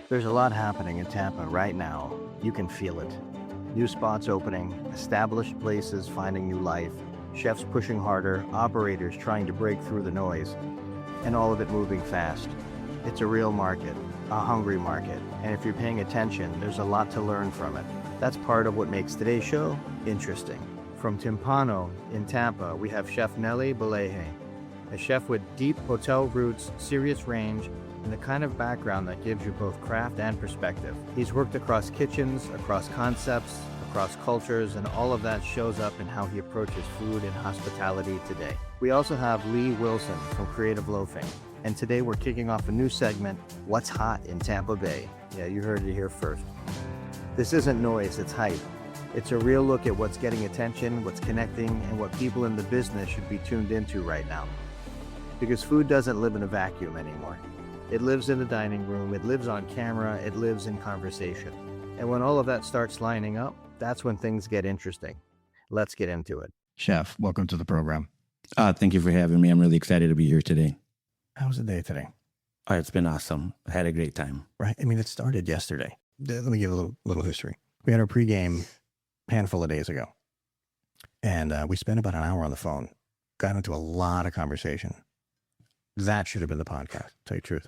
There's a lot happening in Tampa right now. You can feel it. New spots opening, established places finding new life, chefs pushing harder, operators trying to break through the noise, and all of it moving fast. It's a real market, a hungry market, and if you're paying attention, there's a lot to learn from it. That's part of what makes today's show interesting. From Timpano in Tampa, we have Chef Nelly Buleje, a chef with deep hotel roots, serious range, and the kind of background that gives you both craft and perspective. He's worked across kitchens, across concepts, across cultures, and all of that shows up in how he approaches food and hospitality today. We also have Leigh Wilson from Creative Loafing, and today we're kicking off a new segment, What's Hot in Tampa Bay? Yeah, you heard it here first. This isn't noise, it's hype. It's a real look at what's getting attention, what's connecting, and what people in the business should be tuned into right now. Because food doesn't live in a vacuum anymore. It lives in the dining room, it lives on camera, it lives in conversation. And when all of that starts lining up, that's when things get interesting. Let's get into it. Chef, welcome to the program. Thank you for having me. I'm really excited to be here today. How was the day today? It's been awesome. I had a great time. Right. I mean, it started yesterday. Let me give a little history. We had our pregame a handful of days ago. And we spent about an hour on the phone. Got into a lot of conversation. That should have been the podcast, to tell you the truth.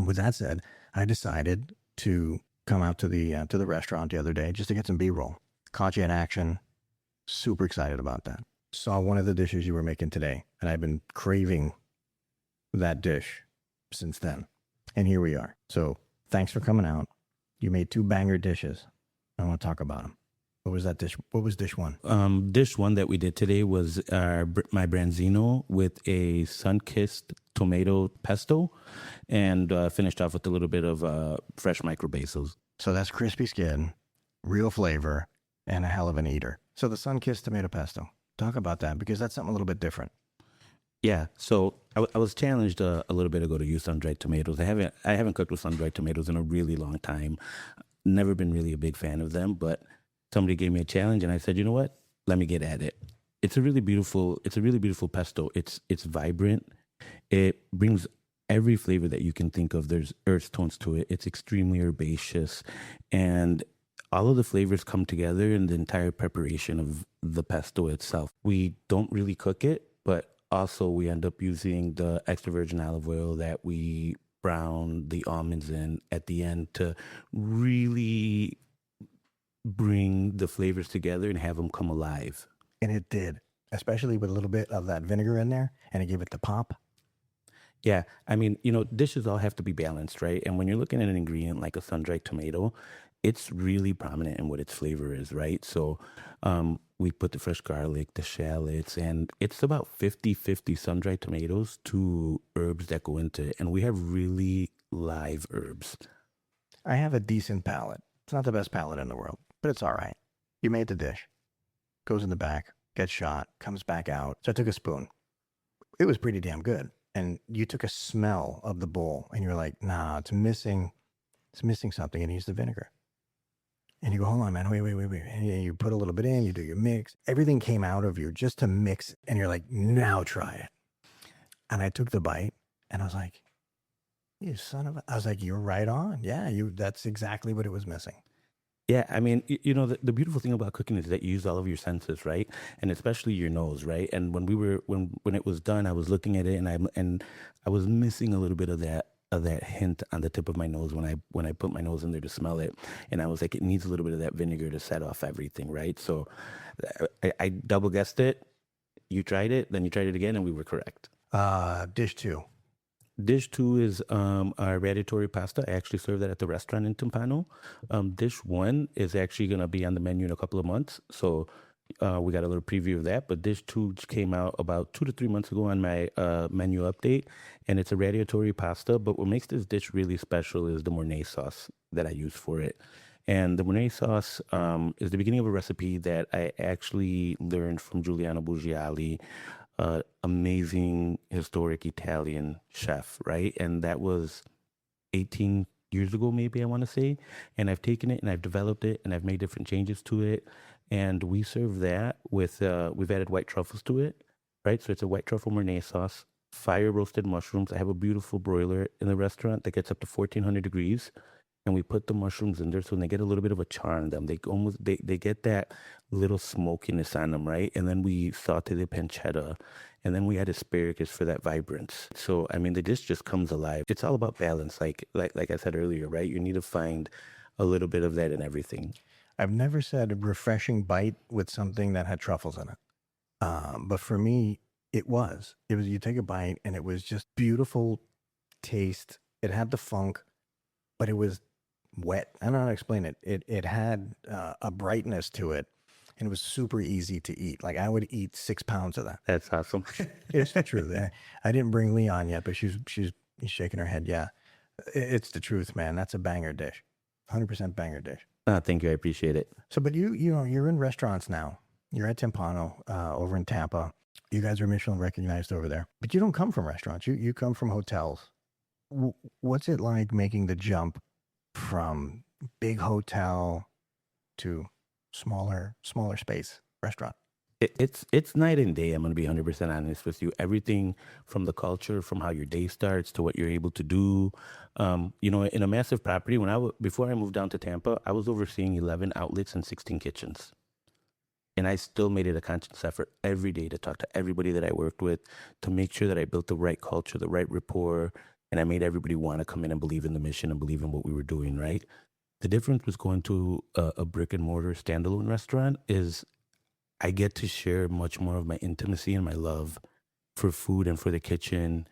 With that said, I decided to come out to the restaurant the other day just to get some B-roll. Caught you in action. Super excited about that. Saw one of the dishes you were making today, and I've been craving that dish since then. And here we are. So thanks for coming out. You made 2 banger dishes. I want to talk about them. What was that dish? What was dish one? Dish one that we did today was my branzino with a sun-kissed tomato pesto, and finished off with a little bit of fresh micro basils. So that's crispy skin, real flavor, and a hell of an eater. So the sun-kissed tomato pesto. Talk about that, because that's something a little bit different. Yeah, so I was challenged a little bit ago to use sun-dried tomatoes. I haven't cooked with sun-dried tomatoes in a really long time. Never been really a big fan of them, but somebody gave me a challenge, and I said, you know what? Let me get at it. It's a really beautiful pesto. It's vibrant. It brings every flavor that you can think of. There's earth tones to it. It's extremely herbaceous, and all of the flavors come together in the entire preparation of the pesto itself. We don't really cook it, but also we end up using the extra virgin olive oil that we brown the almonds in at the end to really bring the flavors together and have them come alive. And it did, especially with a little bit of that vinegar in there, and it gave it the pop. Yeah, I mean, dishes all have to be balanced, right? And when you're looking at an ingredient like a sun-dried tomato, it's really prominent in what its flavor is, right? So we put the fresh garlic, the shallots, and it's about 50-50 sun-dried tomatoes to herbs that go into it. And we have really live herbs. I have a decent palate. It's not the best palate in the world, but it's all right. You made the dish. Goes in the back, gets shot, comes back out. So I took a spoon. It was pretty damn good. And you took a smell of the bowl, and you're like, nah, it's missing something. And you use the vinegar. And you go, hold on, man, wait. And you put a little bit in, you do your mix. Everything came out of you just to mix. And you're like, now try it. And I took the bite, and I was like, you son of a... I was like, you're right on. Yeah, that's exactly what it was missing. Yeah, I mean, the beautiful thing about cooking is that you use all of your senses, right? And especially your nose, right? And when it was done, I was looking at it, and I was missing a little bit of that hint on the tip of my nose when I put my nose in there to smell it, and I was like, it needs a little bit of that vinegar to set off everything, right? So I double guessed it. You tried it, then you tried it again, and we were correct. Dish two. Dish two is our radiatori pasta. I actually serve that at the restaurant in Timpano. Dish one is actually going to be on the menu in a couple of months. So we got a little preview of that. But dish two came out about 2 to 3 months ago on my menu update. And it's a radiatori pasta. But what makes this dish really special is the Mornay sauce that I use for it. And the Mornay sauce is the beginning of a recipe that I actually learned from Giuliano Bugiali, amazing historic Italian chef, right? And that was 18 years ago, maybe, I want to say. And I've taken it and I've developed it and I've made different changes to it. And we serve that with, we've added white truffles to it, right? So it's a white truffle Mornay sauce, fire roasted mushrooms. I have a beautiful broiler in the restaurant that gets up to 1400 degrees. and we put the mushrooms in there so they get a little bit of a char in them. They get that little smokiness on them, right? And then we saute the pancetta, and then we add asparagus for that vibrance. So I mean, the dish just comes alive. It's all about balance, like I said earlier, right? You need to find a little bit of that in everything. I've never said a refreshing bite with something that had truffles in it. But for me, it was. It was, you take a bite and it was just beautiful taste. It had the funk, but it was wet. I don't know how to explain it. It had a brightness to it, and it was super easy to eat. Like I would eat 6 pounds of that. That's awesome. It's the truth. I didn't bring Leigh on yet, but she's shaking her head. Yeah, it's the truth, man. That's a banger dish, 100% banger dish. Thank you. I appreciate it. So, but you know, you're in restaurants now. You're at Timpano over in Tampa. You guys are Michelin recognized over there, but you don't come from restaurants. You come from hotels. What's it like making the jump from big hotel to smaller space restaurant? It's night and day. I'm going to be 100% honest with you. Everything from the culture, from how your day starts to what you're able to do. You know, in a massive property, before I moved down to Tampa, I was overseeing 11 outlets and 16 kitchens. And I still made it a conscious effort every day to talk to everybody that I worked with, to make sure that I built the right culture, the right rapport, and I made everybody want to come in and believe in the mission and believe in what we were doing, right? The difference with going to a brick and mortar standalone restaurant is I get to share much more of my intimacy and my love for food and for the kitchen,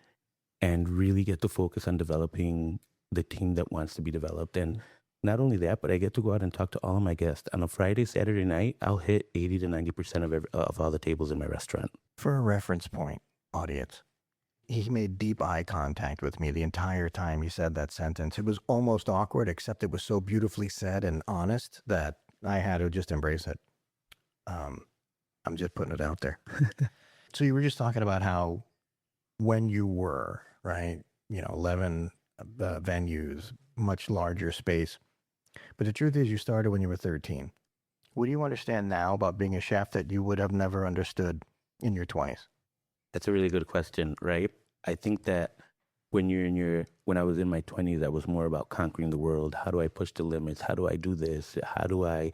and really get to focus on developing the team that wants to be developed. And not only that, but I get to go out and talk to all of my guests. On a Friday, Saturday night, I'll hit 80 to 90% of all the tables in my restaurant. For a reference point, audience, he made deep eye contact with me the entire time he said that sentence. It was almost awkward, except it was so beautifully said and honest that I had to just embrace it. I'm just putting it out there. So you were just talking about how when you were, right, 11 venues, much larger space. But the truth is you started when you were 13. What do you understand now about being a chef that you would have never understood in your 20s? That's a really good question, right? I think that when I was in my 20s, I was more about conquering the world. How do I push the limits? How do I do this? How do I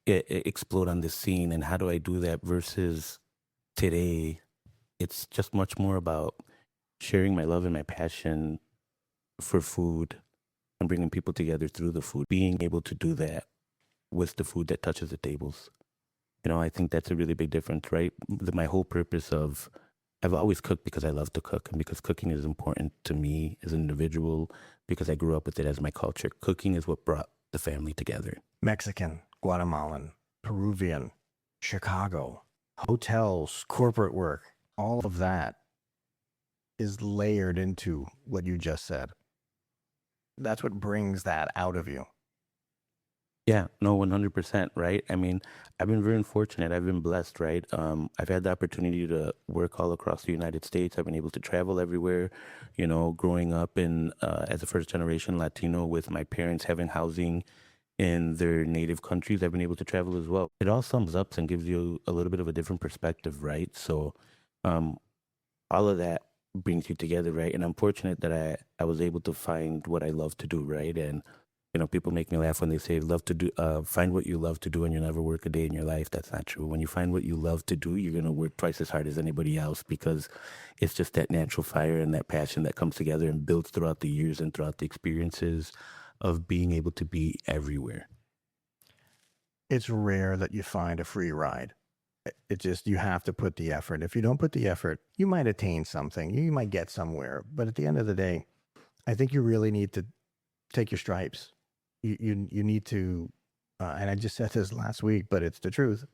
explode on the scene? And how do I do that? Versus today, it's just much more about sharing my love and my passion for food and bringing people together through the food. Being able to do that with the food that touches the tables. I think that's a really big difference, right? My whole purpose of, I've always cooked because I love to cook, and because cooking is important to me as an individual, because I grew up with it as my culture. Cooking is what brought the family together. Mexican, Guatemalan, Peruvian, Chicago, hotels, corporate work, all of that is layered into what you just said. That's what brings that out of you. Yeah, no, 100%, right? I mean, I've been very fortunate. I've been blessed, right? I've had the opportunity to work all across the United States. I've been able to travel everywhere, growing up as a first generation Latino with my parents having housing in their native countries. I've been able to travel as well. It all sums up and gives you a little bit of a different perspective, right? So all of that brings you together, right? And I'm fortunate that I was able to find what I love to do, right? And people make me laugh when they say find what you love to do and you'll never work a day in your life. That's not true. When you find what you love to do, you're going to work twice as hard as anybody else, because it's just that natural fire and that passion that comes together and builds throughout the years and throughout the experiences of being able to be everywhere. It's rare that you find a free ride. It just, you have to put the effort. If you don't put the effort, you might attain something. You might get somewhere. But at the end of the day, I think you really need to take your stripes. You need to, and I just said this last week, but it's the truth.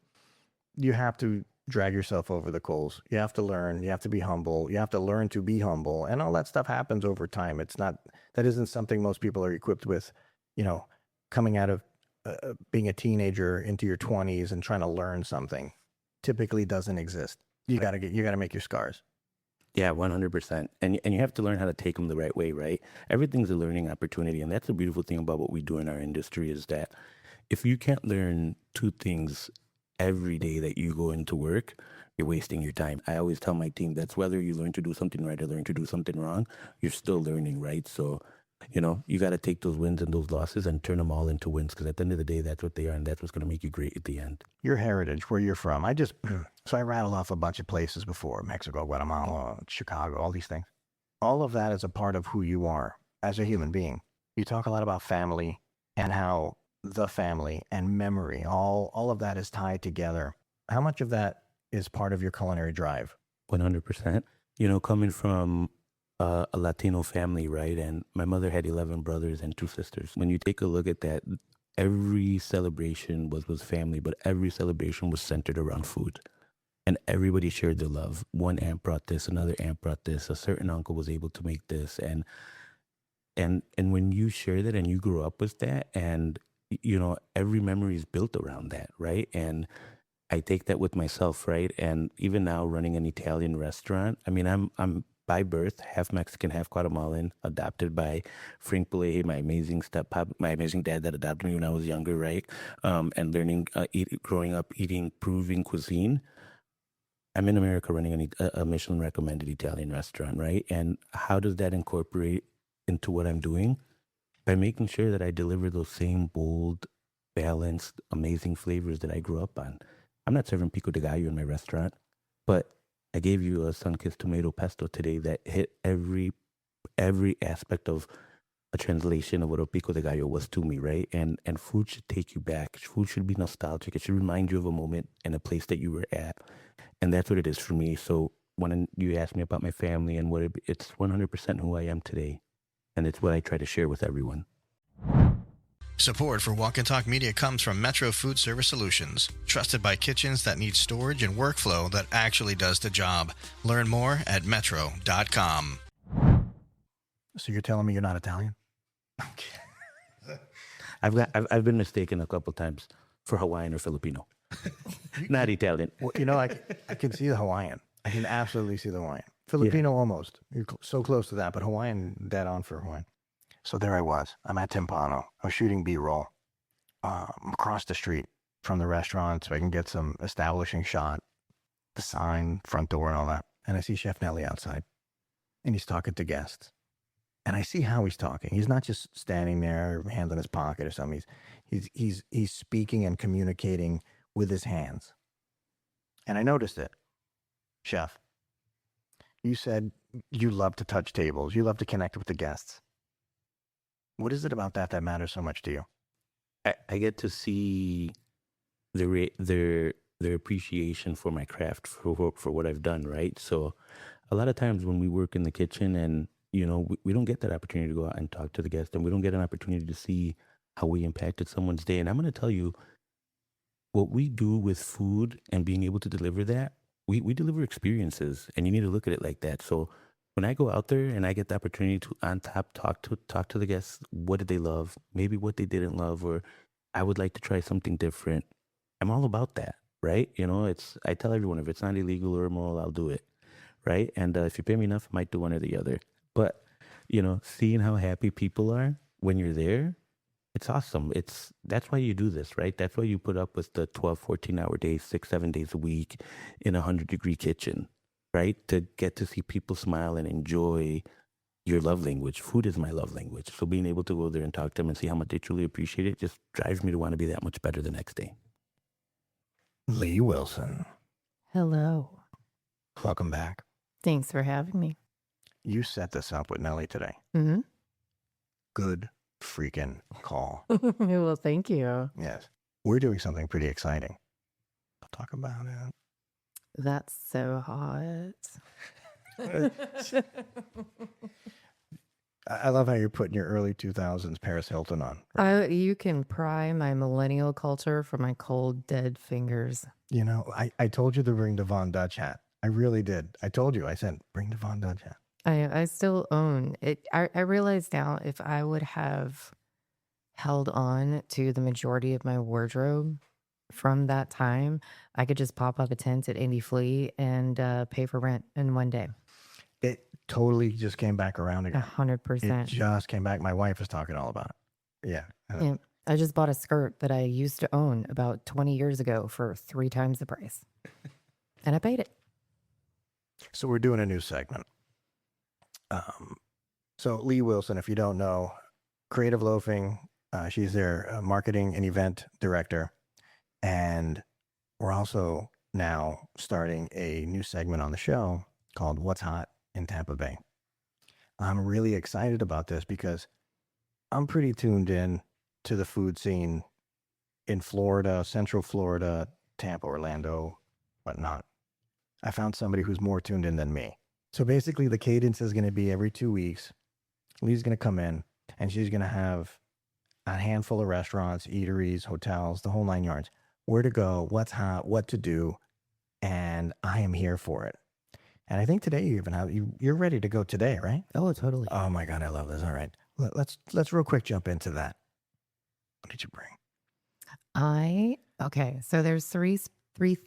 You have to drag yourself over the coals. You have to learn. You have to be humble. You have to learn to be humble. And all that stuff happens over time. That isn't something most people are equipped with, coming out of being a teenager into your 20s and trying to learn something. Typically doesn't exist. You got to make your scars. Yeah, 100%. And you have to learn how to take them the right way, right? Everything's a learning opportunity. And that's the beautiful thing about what we do in our industry, is that if you can't learn 2 things every day that you go into work, you're wasting your time. I always tell my team that's whether you learn to do something right or learn to do something wrong, you're still learning, right? So You got to take those wins and those losses and turn them all into wins, because at the end of the day, that's what they are, and that's what's going to make you great at the end. Your heritage, where you're from. So I rattled off a bunch of places before: Mexico, Guatemala, Chicago, all these things. All of that is a part of who you are as a human being. You talk a lot about family and how the family and memory, all of that is tied together. How much of that is part of your culinary drive? 100%. Coming from a Latino family, right? And my mother had 11 brothers and 2 sisters. When you take a look at that, every celebration was family, but every celebration was centered around food. And everybody shared their love. One aunt brought this, another aunt brought this, a certain uncle was able to make this. And when you share that and you grow up with that, and every memory is built around that, right? And I take that with myself, right? And even now, running an Italian restaurant, I mean, I'm by birth half Mexican, half Guatemalan, adopted by Frank Buleje, my amazing dad that adopted me when I was younger, right? And learning, growing up eating Peruvian cuisine. I'm in America running a Michelin recommended Italian restaurant, right? And how does that incorporate into what I'm doing? By making sure that I deliver those same bold, balanced, amazing flavors that I grew up on. I'm not serving pico de gallo in my restaurant, but I gave you a sun-kissed tomato pesto today that hit every aspect of a translation of what a pico de gallo was to me, right? And food should take you back. Food should be nostalgic. It should remind you of a moment and a place that you were at. And that's what it is for me. So when you ask me about my family and it's 100% who I am today. And it's what I try to share with everyone. Support for Walk and Talk Media comes from Metro Food Service Solutions, trusted by kitchens that need storage and workflow that actually does the job. Learn more at metro.com. So you're telling me you're not Italian? I've been mistaken a couple times for Hawaiian or Filipino. Not Italian. Well, I can see the Hawaiian. I can absolutely see the Hawaiian. Filipino almost. You're so close to that, but Hawaiian, dead on for Hawaiian. So there I was. I'm at Timpano. I was shooting B-roll across the street from the restaurant so I can get some establishing shot, the sign, front door and all that. And I see Chef Nelly outside, and he's talking to guests. And I see how he's talking. He's not just standing there, hands in his pocket or something. He's speaking and communicating with his hands. And I noticed it. Chef, you said you love to touch tables. You love to connect with the guests. What is it about that matters so much to you? I get to see their appreciation for my craft, for what I've done, right? So a lot of times when we work in the kitchen and, we don't get that opportunity to go out and talk to the guests, and we don't get an opportunity to see how we impacted someone's day. And I'm going to tell you, what we do with food and being able to deliver that, we deliver experiences, and you need to look at it like that. So when I go out there and I get the opportunity to on top talk to the guests, what did they love, maybe what they didn't love, or I would like to try something different. I'm all about that, right? I tell everyone, if it's not illegal or immoral, I'll do it, right? And if you pay me enough, I might do one or the other. But seeing how happy people are when you're there, it's awesome. That's why you do this, right? That's why you put up with the 12, 14-hour days, 6-7 days a week in a 100-degree kitchen, right? To get to see people smile and enjoy your love language. Food is my love language. So being able to go there and talk to them and see how much they truly appreciate it just drives me to want to be that much better the next day. Leigh Wilson. Hello. Welcome back. Thanks for having me. You set this up with Nelly today. Mm-hmm. Good freaking call. Well, thank you. Yes. We're doing something pretty exciting. I'll talk about it. That's so hot. I love how you're putting your early 2000s Paris Hilton on. You can pry my millennial culture from my cold, dead fingers. I told you to bring the Von Dutch hat. I really did. I told you. I said, bring the Von Dutch hat. I still own it. I realize now if I would have held on to the majority of my wardrobe from that time, I could just pop up a tent at Indy Flea and pay for rent in one day. It totally just came back around again. 100%. It just came back. My wife was talking all about it. Yeah. Yeah. I just bought a skirt that I used to own about 20 years ago for 3 times the price. And I paid it. So we're doing a new segment. So Leigh Wilson, if you don't know, Creative Loafing, she's their marketing and event director. And we're also now starting a new segment on the show called What's Hot in Tampa Bay. I'm really excited about this because I'm pretty tuned in to the food scene in Florida, Central Florida, Tampa, Orlando, whatnot. I found somebody who's more tuned in than me. So basically, the cadence is going to be every 2 weeks. Lee's going to come in and she's going to have a handful of restaurants, eateries, hotels, the whole 9 yards. Where to go, what's hot, what to do, and I am here for it. And I think today you even have you're ready to go today, right? Oh, totally. Oh my God, I love this. All right, let's real quick jump into that. What did you bring? Okay, so there's three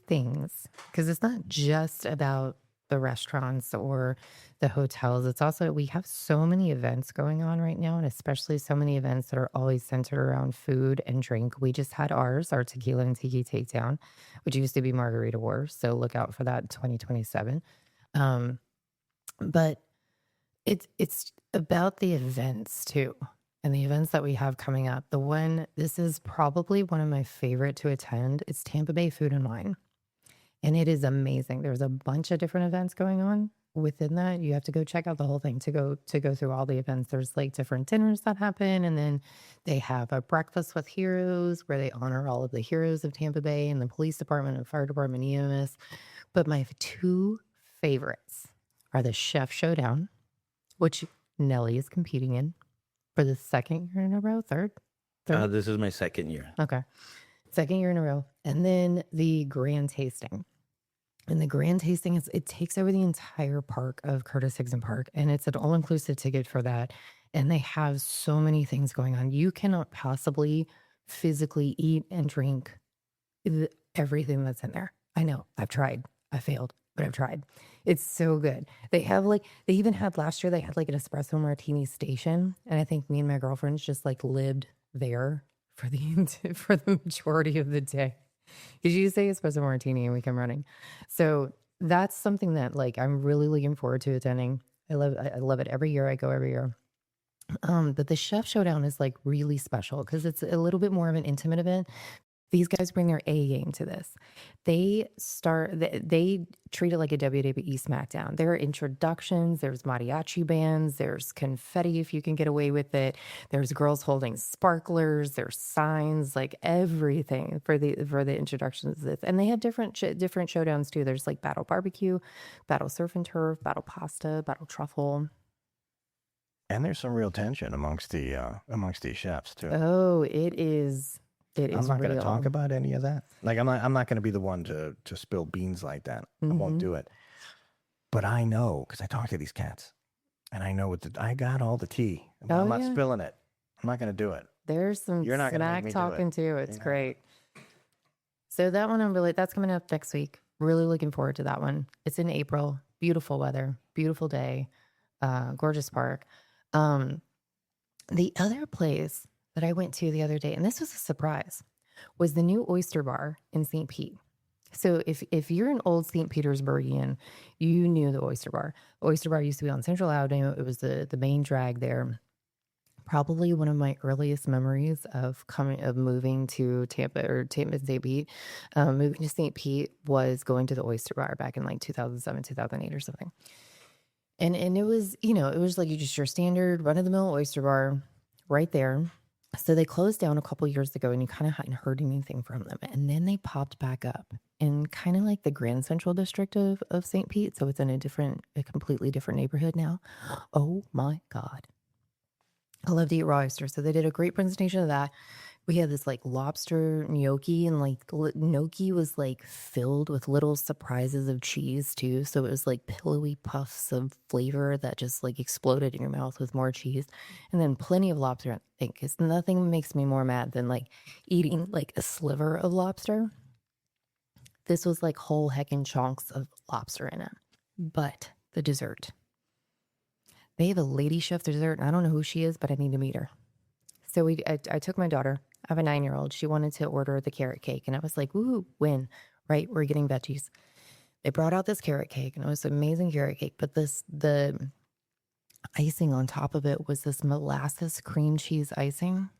things, because it's not just about the restaurants or the hotels. It's also, we have so many events going on right now, and especially so many events that are always centered around food and drink. We just had our Tequila and Tiki Takedown, which used to be Margarita Wars. So look out for that in 2027. But it's about the events too. And the events that we have coming up. This is probably one of my favorite to attend. It's Tampa Bay Food and Wine. And it is amazing. There's a bunch of different events going on within that. You have to go check out the whole thing to go through all the events. There's like different dinners that happen. And then they have a breakfast with heroes where they honor all of the heroes of Tampa Bay and the police department and fire department, EMS. But my two favorites are the Chef Showdown, which Nelly is competing in for the second year in a row, third? This is my second year. Okay. Second year in a row. And then the grand tasting. And the grand tasting it takes over the entire park of Curtis Higson Park. And it's an all-inclusive ticket for that. And they have so many things going on. You cannot possibly physically eat and drink everything that's in there. I know. I've tried. I failed, but I've tried. It's so good. They even had last year, they had like an espresso martini station. And I think me and my girlfriends just like lived there for the majority of the day. Because you say espresso martini and we come running. So that's something that like I'm really looking forward to attending. I love it every year. I go every year. But the Chef Showdown is like really special because it's a little bit more of an intimate event. These guys bring their A game to this. They treat it like a WWE SmackDown. There are introductions, there's mariachi bands, there's confetti if you can get away with it. There's girls holding sparklers, there's signs, like everything for the introductions to this. And they have different showdowns too. There's like Battle Barbecue, Battle Surf and Turf, Battle Pasta, Battle Truffle. And there's some real tension amongst these chefs too. Oh, it is. I'm not going to talk about any of that. Like I'm not going to be the one to spill beans like that. I won't do it. But I know because I talk to these cats, and I know I got all the tea. I'm not spilling it. I'm not going to do it. There's some smack talking too. It's great. So that one that's coming up next week. Really looking forward to that one. It's in April. Beautiful weather. Beautiful day. Gorgeous park. The other place that I went to the other day, and this was a surprise, was the new Oyster Bar in St. Pete. So if you're an old St. Petersburgian, you knew the Oyster Bar. Oyster Bar used to be on Central Avenue. It was the main drag there. Probably one of my earliest memories of moving to Tampa St. Pete. Moving to St. Pete was going to the Oyster Bar back in like 2007, 2008 or something. And it was, it was like your standard run-of-the-mill Oyster Bar right there. So they closed down a couple years ago and you kind of hadn't heard anything from them. And then they popped back up in kind of like the Grand Central District of St. Pete. So it's in a completely different neighborhood now. Oh my God. I love to eat raw oysters. So they did a great presentation of that. We had this like lobster gnocchi, and like gnocchi was like filled with little surprises of cheese too. So it was like pillowy puffs of flavor that just like exploded in your mouth with more cheese. And then plenty of lobster. I think because nothing makes me more mad than like eating like a sliver of lobster. This was like whole heckin' chunks of lobster in it. But the dessert. They have a lady chef dessert. I don't know who she is, but I need to meet her. So I took my daughter. I have a 9-year-old. She wanted to order the carrot cake. And I was like, ooh, win, right? We're getting veggies. They brought out this carrot cake, and it was an amazing carrot cake. But icing on top of it was this molasses cream cheese icing.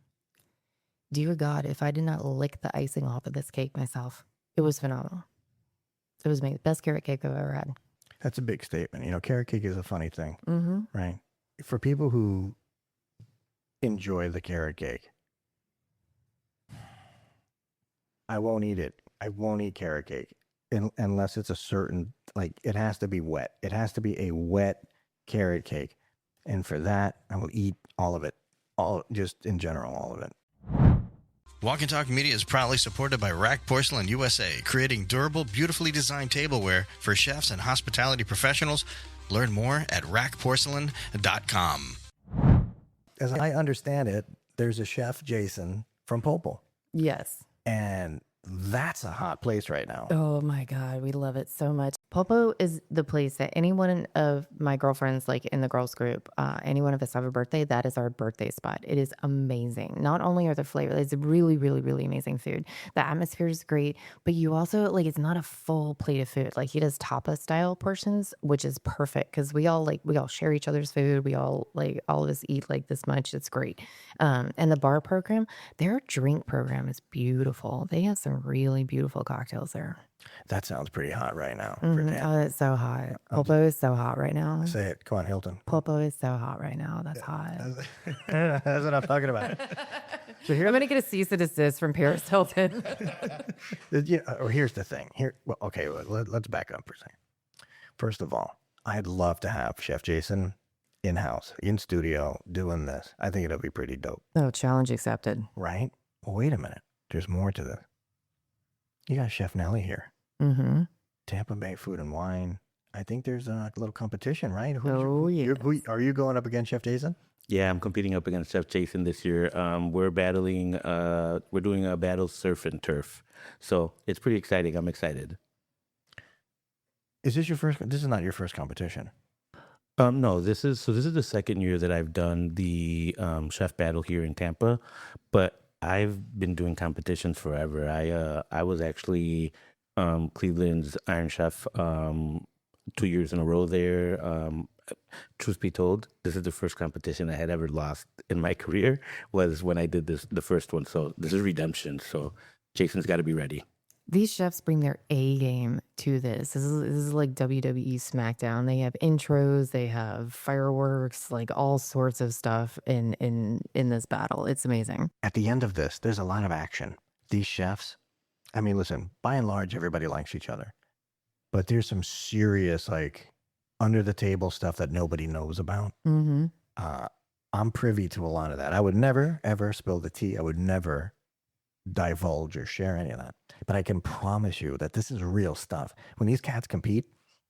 Dear God, if I did not lick the icing off of this cake myself, it was phenomenal. It was the best carrot cake I've ever had. That's a big statement. You know, carrot cake is a funny thing, Mm-hmm. right? For people who enjoy the carrot cake, I won't eat it. I won't eat carrot cake unless it's a certain, like, it has to be wet. It has to be a wet carrot cake. And for that, I will eat all of it. Just in general, all of it. Walk and Talk Media is proudly supported by Rack Porcelain USA, creating durable, beautifully designed tableware for chefs and hospitality professionals. Learn more at rackporcelain.com. As I understand it, there's a chef, Jason, from Popol. Yes. And that's a hot place right now. Oh my God, we love it so much. Popo is the place that any one of my girlfriends, like in the girls group, any one of us have a birthday, that is our birthday spot. It is amazing. Not only are the flavors, it's really, really, really amazing food. The atmosphere is great, but you also, like, it's not a full plate of food. Like, he does tapas style portions, which is perfect because we all share each other's food. We all of us eat like this much. It's great. And the bar program, their drink program is beautiful. They have some really beautiful cocktails there. That sounds pretty hot right now. Oh, it's so hot. Pulpo is so hot right now. Say it. Come on, Hilton. Pulpo is so hot right now. That's hot. That's what I'm talking about. So I'm going to get a cease and desist from Paris Hilton. Here's the thing. Let's back up for a second. First of all, I'd love to have Chef Jason in-house, in studio, doing this. I think it'll be pretty dope. Oh, challenge accepted. Right? Well, wait a minute. There's more to this. You got Chef Nelly here. Mm-hmm. Tampa Bay Food and Wine. I think there's a little competition, right? Yes. Are you going up against Chef Jason? Yeah, I'm competing up against Chef Jason this year. We're battling, we're doing a battle surf and turf. So it's pretty exciting. I'm excited. Is this your first? This is not your first competition. No, this is the second year that I've done the chef battle here in Tampa, but I've been doing competitions forever. I was actually Cleveland's Iron Chef 2 years in a row there. Truth be told, this is the first competition I had ever lost in my career, was when I did the first one. So this is redemption. So Jason's got to be ready. These chefs bring their A game to this. This is like WWE SmackDown. They have intros, they have fireworks, like all sorts of stuff in this battle. It's amazing. At the end of this, there's a lot of action. These chefs, I mean, listen, by and large, everybody likes each other. But there's some serious, like, under the table stuff that nobody knows about. Mm-hmm. I'm privy to a lot of that. I would never, ever spill the tea. I would never divulge or share any of that. But I can promise you that this is real stuff. When these cats compete,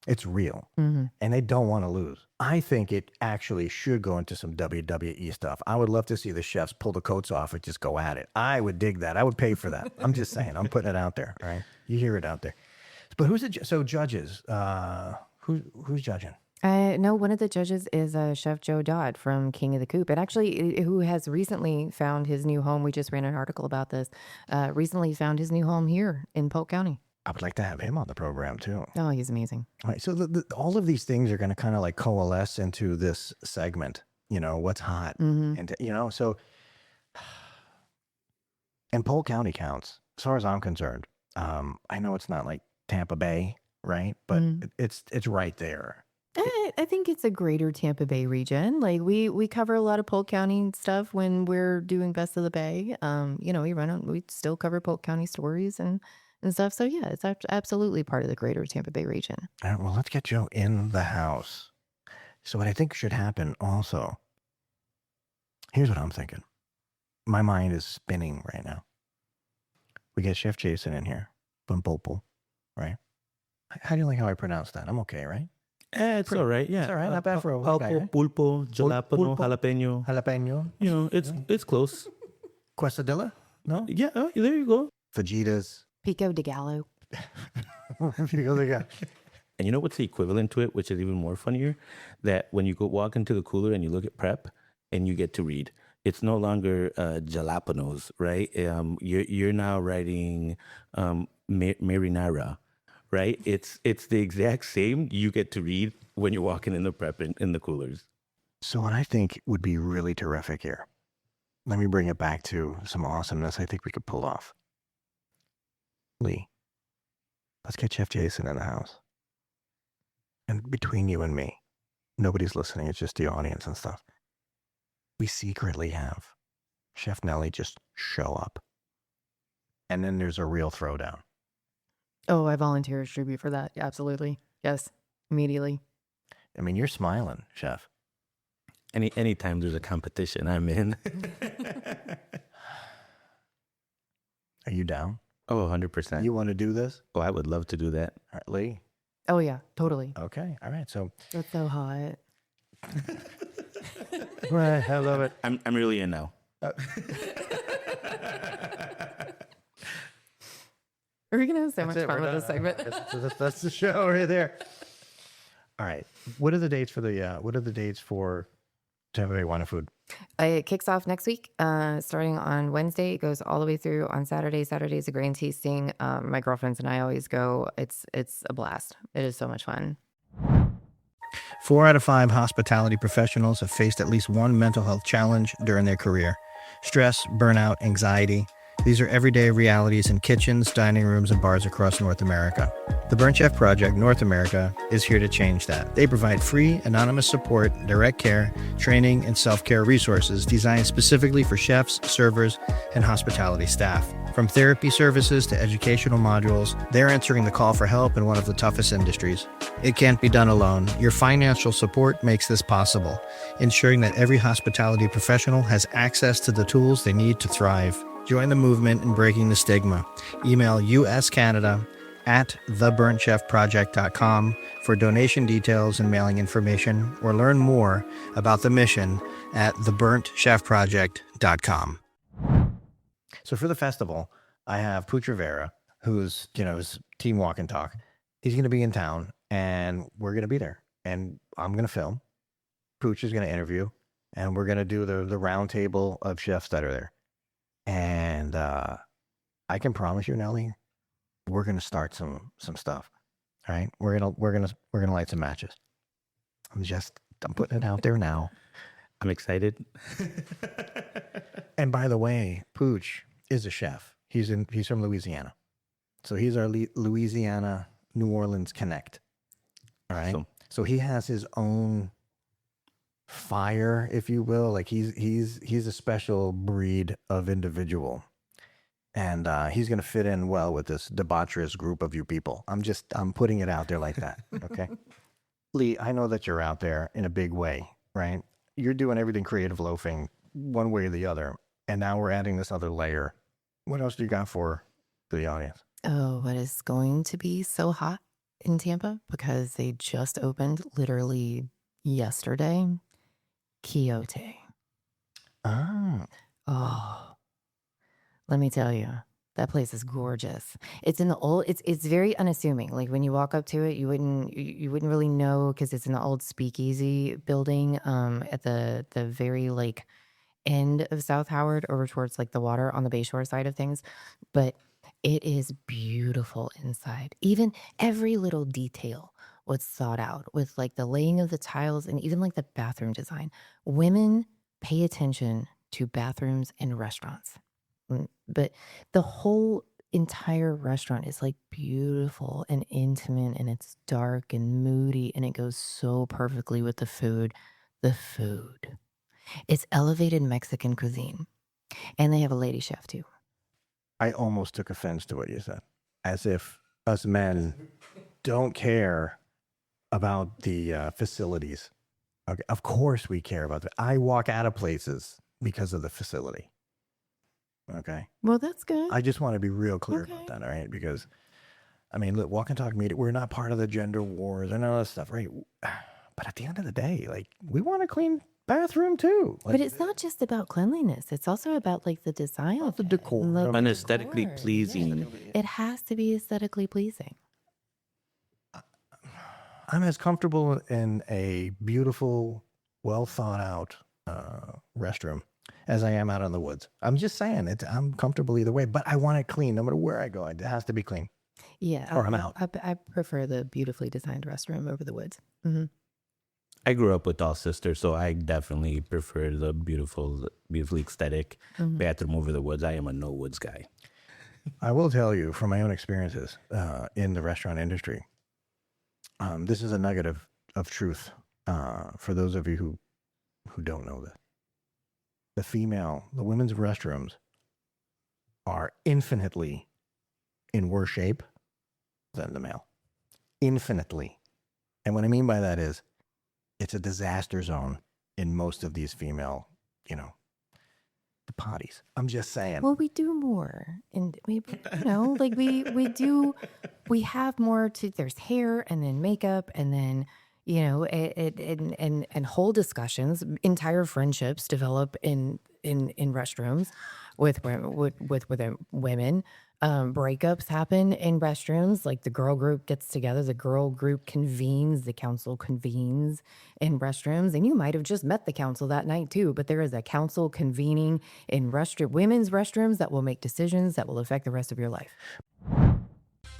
it's real. Mm-hmm. And they don't want to lose. I think it actually should go into some WWE stuff. I would love to see the chefs pull the coats off and just go at it. I would dig that. I would pay for that. I'm just saying. I'm putting it out there. All right. You hear it out there. But so judges, who's judging? No, one of the judges is Chef Joe Dodd from King of the Coop. And actually, who has recently found his new home. We just ran an article about this. Recently found his new home here in Polk County. I would like to have him on the program too. Oh, he's amazing. All right. So all of these things are going to kind of like coalesce into this segment, what's hot. Mm-hmm. And, so, and Polk County counts as far as I'm concerned. I know it's not like Tampa Bay, right? But it's right there. I think it's a greater Tampa Bay region. Like we cover a lot of Polk County stuff when we're doing Best of the Bay. We still cover Polk County stories and stuff. So yeah, it's absolutely part of the greater Tampa Bay region. All right, well, let's get Joe in the house. So what I think should happen also, here's what I'm thinking. My mind is spinning right now. We get Chef Jason in here from Popol, right? How do you like how I pronounce that? I'm okay, right? It's all right. Yeah, It's all right. Not bad for a white guy, right? Pulpo, jalapeno, jalapeno. Jalapeno. It's close. Quesadilla? No? Yeah, there you go. Fajitas. Pico de Gallo. And you know what's the equivalent to it, which is even more funnier? That when you walk into the cooler and you look at prep and you get to read, it's no longer jalapenos, right? You're now writing marinara, right? It's the exact same you get to read when you're walking in the prep in the coolers. So what I think would be really terrific here, let me bring it back to some awesomeness I think we could pull off. Leigh, let's get Chef Jason in the house. And between you and me, nobody's listening. It's just the audience and stuff. We secretly have Chef Nelly just show up. And then there's a real throwdown. Oh, I volunteer as tribute for that. Absolutely. Yes. Immediately. I mean, you're smiling, Chef. Anytime there's a competition, I'm in. Are you down? Oh, 100%. You want to do this? Oh, I would love to do that. All right, Leigh? Oh, yeah. Totally. Okay. All right. So, That's so hot. right, I love it. I'm really in now. Are we going to have so much fun with this segment? That's the show right there. All right. What are the dates for Tampa Bay Wine and Food? It kicks off next week, starting on Wednesday. It goes all the way through on Saturday. Saturday's a grain tasting. My girlfriends and I always go. It's a blast. It is so much fun. 4 out of 5 hospitality professionals have faced at least one mental health challenge during their career. Stress, burnout, anxiety. These are everyday realities in kitchens, dining rooms, and bars across North America. The Burnt Chef Project North America is here to change that. They provide free, anonymous support, direct care, training, and self-care resources designed specifically for chefs, servers, and hospitality staff. From therapy services to educational modules, they're answering the call for help in one of the toughest industries. It can't be done alone. Your financial support makes this possible, ensuring that every hospitality professional has access to the tools they need to thrive. Join the movement in breaking the stigma. Email uscanada@theburntchefproject.com for donation details and mailing information, or learn more about the mission at theburntchefproject.com. So for the festival, I have Pooch Rivera, who's, is Team Walk and Talk. He's going to be in town, and we're going to be there. And I'm going to film. Pooch is going to interview, and we're going to do the round table of chefs that are there. And I can promise you, Nelly, we're gonna start some stuff. All right, we're gonna light some matches. I'm putting it out there now. I'm excited. And by the way, Pooch is a chef. He's from Louisiana, so he's our Louisiana New Orleans connect. All right, so he has his own fire, if you will. Like he's a special breed of individual, and he's gonna fit in well with this debaucherous group of you people. I'm putting it out there like that. Okay. Leigh, I know that you're out there in a big way, right? You're doing everything creative loafing one way or the other, and now we're adding this other layer. What else do you got for the audience? Oh, what is going to be so hot in Tampa, because they just opened literally yesterday. Quixote. Oh, let me tell you, that place is gorgeous. It's in the old. It's very unassuming. Like when you walk up to it, you wouldn't really know, because it's in the old speakeasy building. At the very end of South Howard, over towards the water on the Bayshore side of things, but it is beautiful inside. Even every little detail was thought out, with the laying of the tiles, and even the bathroom design. Women pay attention to bathrooms in restaurants, but the whole entire restaurant is beautiful and intimate, and it's dark and moody, and it goes so perfectly with the food. It's elevated Mexican cuisine, and they have a lady chef too. I almost took offense to what you said, as if us men don't care about the facilities. Okay, of course we care about that. I walk out of places because of the facility. Okay. Well, that's good. I just want to be real clear about that, all right? Because, I mean, look, Walk and Talk Media, we're not part of the gender wars and all that stuff, right? But at the end of the day, we want a clean bathroom too. But it's not just about cleanliness. It's also about the design of the it, decor. And aesthetically pleasing. Yeah. It has to be aesthetically pleasing. I'm as comfortable in a beautiful, well thought out restroom as I am out in the woods. I'm just saying, I'm comfortable either way, but I want it clean no matter where I go. It has to be clean. Yeah. Or I'm out. I prefer the beautifully designed restroom over the woods. Mm-hmm. I grew up with all sisters, so I definitely prefer the beautifully aesthetic bathroom over the woods. I am a no woods guy. I will tell you from my own experiences in the restaurant industry, this is a nugget of truth for those of you who don't know this. The women's restrooms are infinitely in worse shape than the male. Infinitely. And what I mean by that is it's a disaster zone in most of these female, the potties. I'm just saying. Well, we do more, and we like we have more to. There's hair, and then makeup, and then and whole discussions, entire friendships develop in restrooms with women. Breakups happen in restrooms. Like the girl group gets together, the girl group convenes, the council convenes in restrooms, and you might have just met the council that night too. But there is a council convening in women's restrooms that will make decisions that will affect the rest of your life.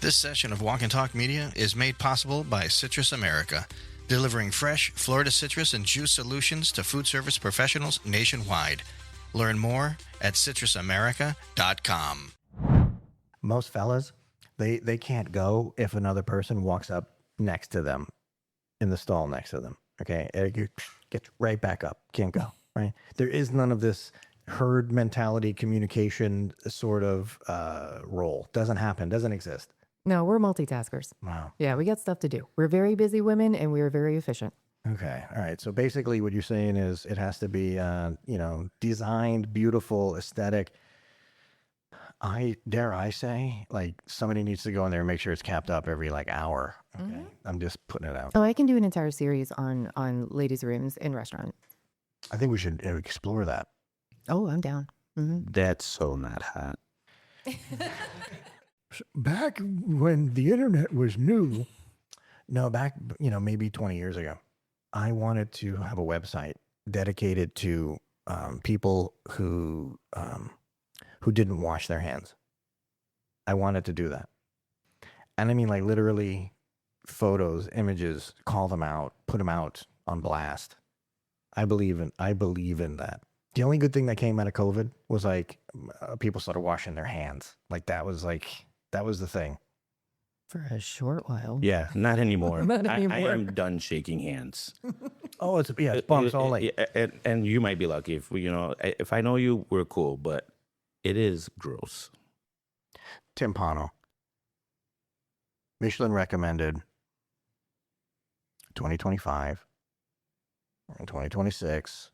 This session of Walk and Talk Media is made possible by Citrus America, delivering fresh Florida citrus and juice solutions to food service professionals nationwide. Learn more at citrusamerica.com. Most fellas, they can't go if another person walks up next to them in the stall next to them. Okay, get right back up. Can't go. Right. There is none of this herd mentality communication sort of role. Doesn't happen. Doesn't exist. No, we're multitaskers. Wow. Yeah, we got stuff to do. We're very busy women, and we are very efficient. Okay. All right. So basically, what you're saying is it has to be, designed, beautiful, aesthetic. Dare I say, like somebody needs to go in there and make sure it's capped up every hour. Okay. I'm just putting it out. Oh, I can do an entire series on ladies' rooms in restaurant. I think we should explore that. Oh, I'm down. That's so not hot. Back when the internet was new, back maybe 20 years ago, I wanted to have a website dedicated to people who didn't wash their hands. I wanted to do that. And I mean, literally photos, images, call them out, put them out on blast. I believe in that. The only good thing that came out of COVID was people started washing their hands. That was the thing. For a short while. Yeah, not anymore. Not anymore. I am done shaking hands. Oh, it's bumps all and you might be lucky if I know you, we're cool, but it is gross. Timpano. Michelin recommended 2025 and 2026.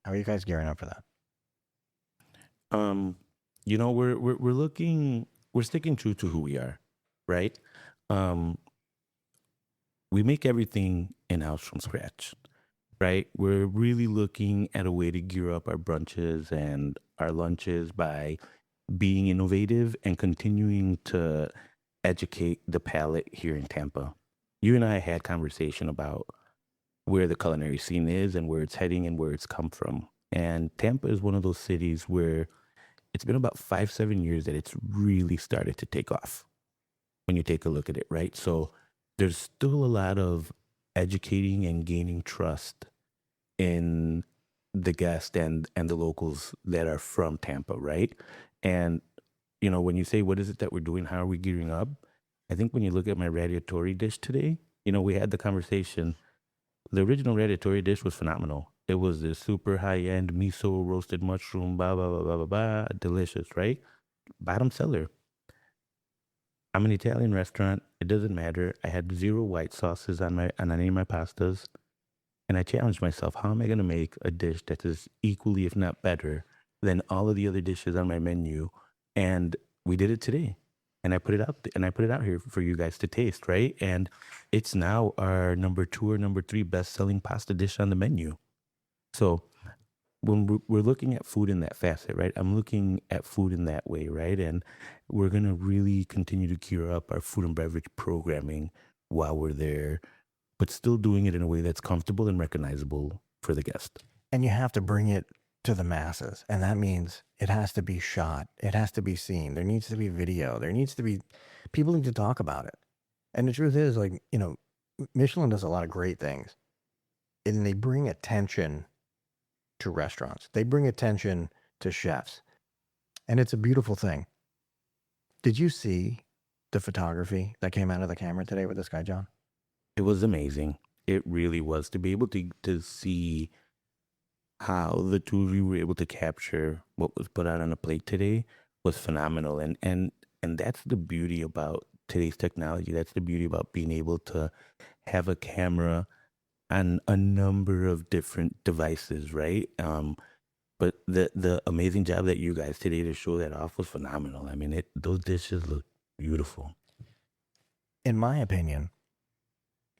How are you guys gearing up for that? We're sticking true to who we are, right? We make everything in-house from scratch, right? We're really looking at a way to gear up our brunches and our lunches by being innovative and continuing to educate the palate here in Tampa. You and I had conversation about where the culinary scene is and where it's heading and where it's come from. And Tampa is one of those cities where it's been about 5-7 years that it's really started to take off when you take a look at it, right? So there's still a lot of educating and gaining trust in the guests and the locals that are from Tampa, right? And, when you say, what is it that we're doing? How are we gearing up? I think when you look at my radiatori dish today, we had the conversation. The original radiatori dish was phenomenal. It was this super high-end miso roasted mushroom, blah, blah, blah, blah, blah, blah, delicious, right? Bottom seller. I'm an Italian restaurant. It doesn't matter. I had 0 white sauces on any of my pastas. And I challenged myself, how am I going to make a dish that is equally, if not better, than all of the other dishes on my menu? And we did it today. And I put it out here for you guys to taste, right? And it's now our number 2 or number 3 best-selling pasta dish on the menu. So when we're looking at food in that facet, right? I'm looking at food in that way, right? And we're going to really continue to gear up our food and beverage programming while we're there, but still doing it in a way that's comfortable and recognizable for the guest. And you have to bring it to the masses. And that means it has to be shot. It has to be seen. There needs to be video. People need to talk about it. And the truth is, Michelin does a lot of great things. and they bring attention to restaurants. They bring attention to chefs. And it's a beautiful thing. Did you see the photography that came out of the camera today with this guy, John? It was amazing. It really was. To be able to see how the two of you were able to capture what was put out on a plate today was phenomenal. And that's the beauty about today's technology. That's the beauty about being able to have a camera on a number of different devices, right? But the amazing job that you guys today to show that off was phenomenal. I mean, those dishes look beautiful. In my opinion,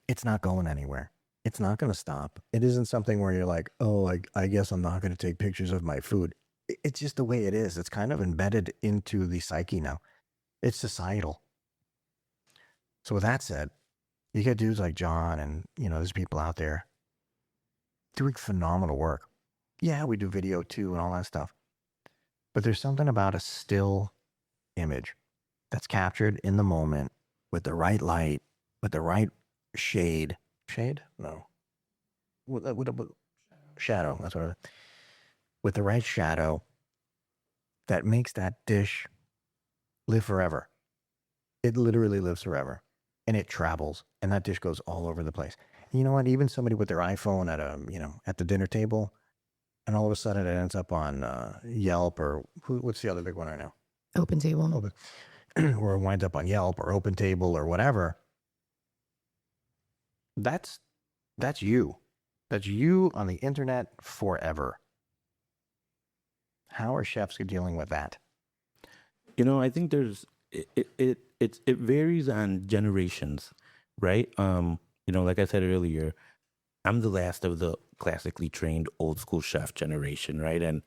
it's not going anywhere. It's not going to stop. It isn't something where you're like, oh, I guess I'm not going to take pictures of my food. It's just the way it is. It's kind of embedded into the psyche now. It's societal. So with that said, you get dudes like John and, there's people out there doing phenomenal work. Yeah, we do video too and all that stuff. But there's something about a still image that's captured in the moment with the right light, with the right shade. Shade? No. Shadow. That's what it is. With the right shadow that makes that dish live forever. It literally lives forever. And it travels. And that dish goes all over the place. And you know what? Even somebody with their iPhone at the dinner table, and all of a sudden it ends up on Yelp or what's the other big one right now? Open Table. Or it winds up on Yelp or Open Table or whatever. That's you. That's you on the internet forever. How are chefs dealing with that? I think it varies on generations, right? Like I said earlier, I'm the last of the classically trained old school chef generation, right? And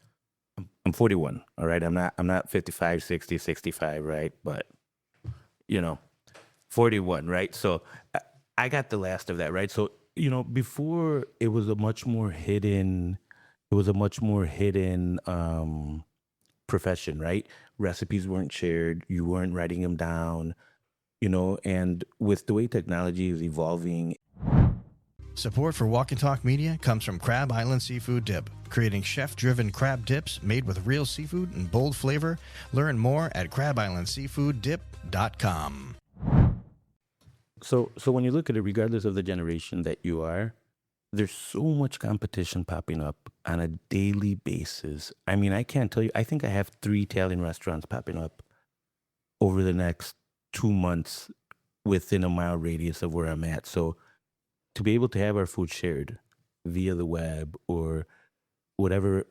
I'm 41, all right? I'm not 55, 60, 65, right? But 41, right? So I got the last of that, right? So, before it was a much more hidden profession, right? Recipes weren't shared, you weren't writing them down, and with the way technology is evolving. Support for Walk and Talk Media comes from Crab Island Seafood Dip, creating chef-driven crab dips made with real seafood and bold flavor. Learn more at crabislandseafooddip.com. So when you look at it, regardless of the generation that you are, there's so much competition popping up on a daily basis. I mean, I can't tell you. I think I have 3 Italian restaurants popping up over the next 2 months within a mile radius of where I'm at. So to be able to have our food shared via the web or whatever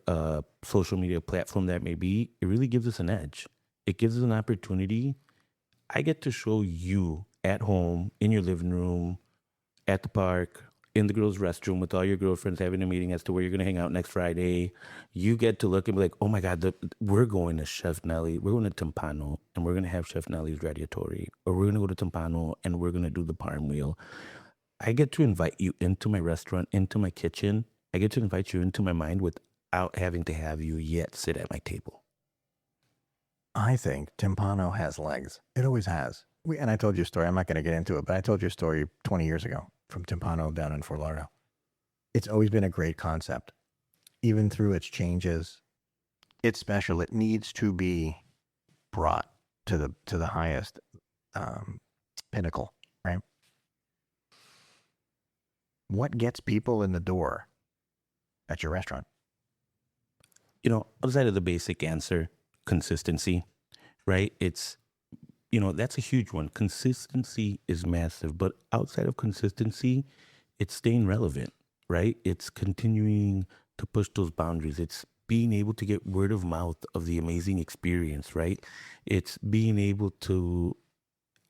social media platform that may be, it really gives us an edge. It gives us an opportunity. I get to show you at home, in your living room, at the park, in the girls' restroom with all your girlfriends having a meeting as to where you're going to hang out next Friday. You get to look and be like, oh my God, we're going to Chef Nelly. We're going to Timpano and we're going to have Chef Nelly's Radiatori. Or we're going to go to Timpano and we're going to do the parm wheel. I get to invite you into my restaurant, into my kitchen. I get to invite you into my mind without having to have you yet sit at my table. I think Timpano has legs. It always has. And I told you a story. I'm not going to get into it, but I told you a story 20 years ago from Timpano down in Fort Lauderdale. It's always been a great concept. Even through its changes, it's special. It needs to be brought to the highest pinnacle, right? What gets people in the door at your restaurant? Outside of the basic answer, consistency, right? It's, that's a huge one. Consistency is massive, but outside of consistency, it's staying relevant, right? It's continuing to push those boundaries. It's being able to get word of mouth of the amazing experience, right? It's being able to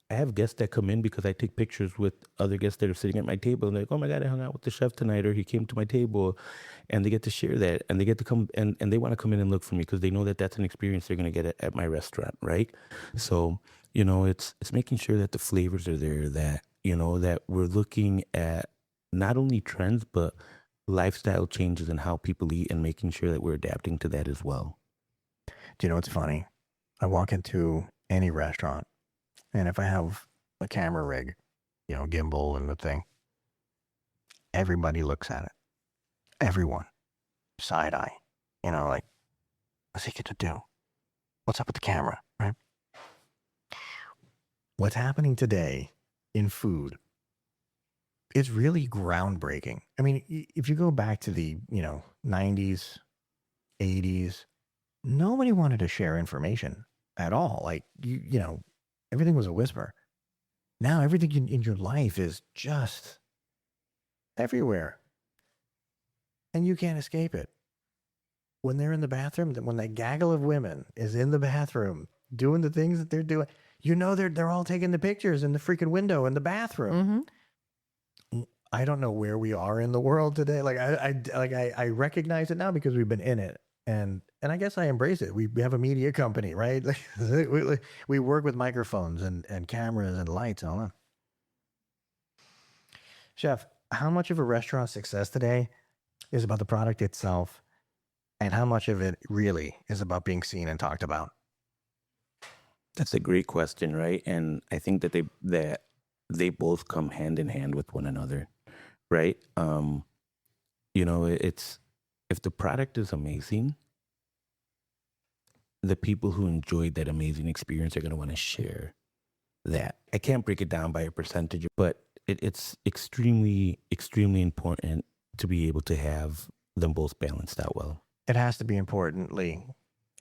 I have guests that come in because I take pictures with other guests that are sitting at my table and they're like, oh my God, I hung out with the chef tonight, or he came to my table, and they get to share that, and they get to come and they want to come in and look for me because they know that that's an experience they're going to get at my restaurant. Right. So, it's making sure that the flavors are there, that, that we're looking at not only trends, but lifestyle changes in how people eat and making sure that we're adapting to that as well. Do you know what's funny? I walk into any restaurant, and if I have a camera rig, gimbal and the thing, everybody looks at it. Everyone. Side eye. You know, like, what's he get to do? What's up with the camera, right? What's happening today in food is really groundbreaking. I mean, if you go back to the, 90s, 80s, nobody wanted to share information at all. Like, everything was a whisper. Now everything in your life is just everywhere. And you can't escape it. When they're in the bathroom, when that gaggle of women is in the bathroom doing the things that they're doing, they're all taking the pictures in the freaking window in the bathroom. Mm-hmm. I don't know where we are in the world today. Like I recognize it now because we've been in it, and I guess I embrace it. We have a media company, right? We work with microphones and cameras and lights and all that. Chef, how much of a restaurant success today is about the product itself, and how much of it really is about being seen and talked about? That's a great question, right? And I think that they both come hand in hand with one another, right? It's if the product is amazing, the people who enjoyed that amazing experience are going to want to share that. I can't break it down by a percentage, but it's extremely, extremely important to be able to have them both balanced out well. It has to be important, Leigh.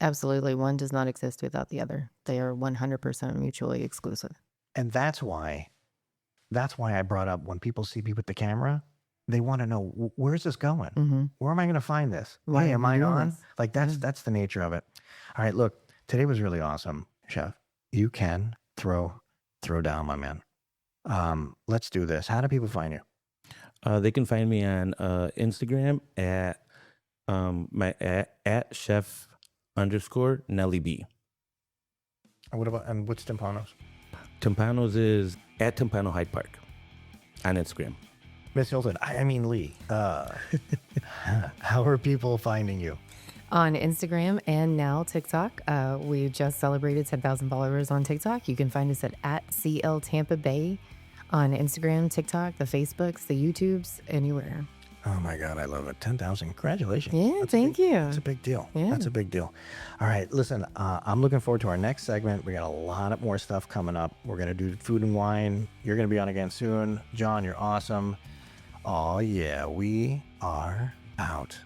Absolutely. One does not exist without the other. They are 100% mutually exclusive. And that's why I brought up when people see me with the camera, they want to know, where's this going? Mm-hmm. Where am I going to find this? Why Hey, are am you I doing on? this? Like that's the nature of it. All right, look, today was really awesome, Chef. You can throw down, my man. Let's do this. How do people find you? They can find me on Instagram at at chef_Nelly B. And what's Timpano's? Timpano's is at Timpano Hyde Park on Instagram. Miss Hilton, I mean Leigh, how are people finding you? On Instagram and now TikTok. We just celebrated 10,000 followers on TikTok. You can find us at CL Tampa Bay on Instagram, TikTok, the Facebooks, the YouTubes, anywhere. Oh my God, I love it. 10,000. Congratulations. Yeah, thank you. That's a big deal. Yeah. That's a big deal. All right, listen, I'm looking forward to our next segment. We got a lot more stuff coming up. We're going to do food and wine. You're going to be on again soon. John, you're awesome. Oh yeah, we are out.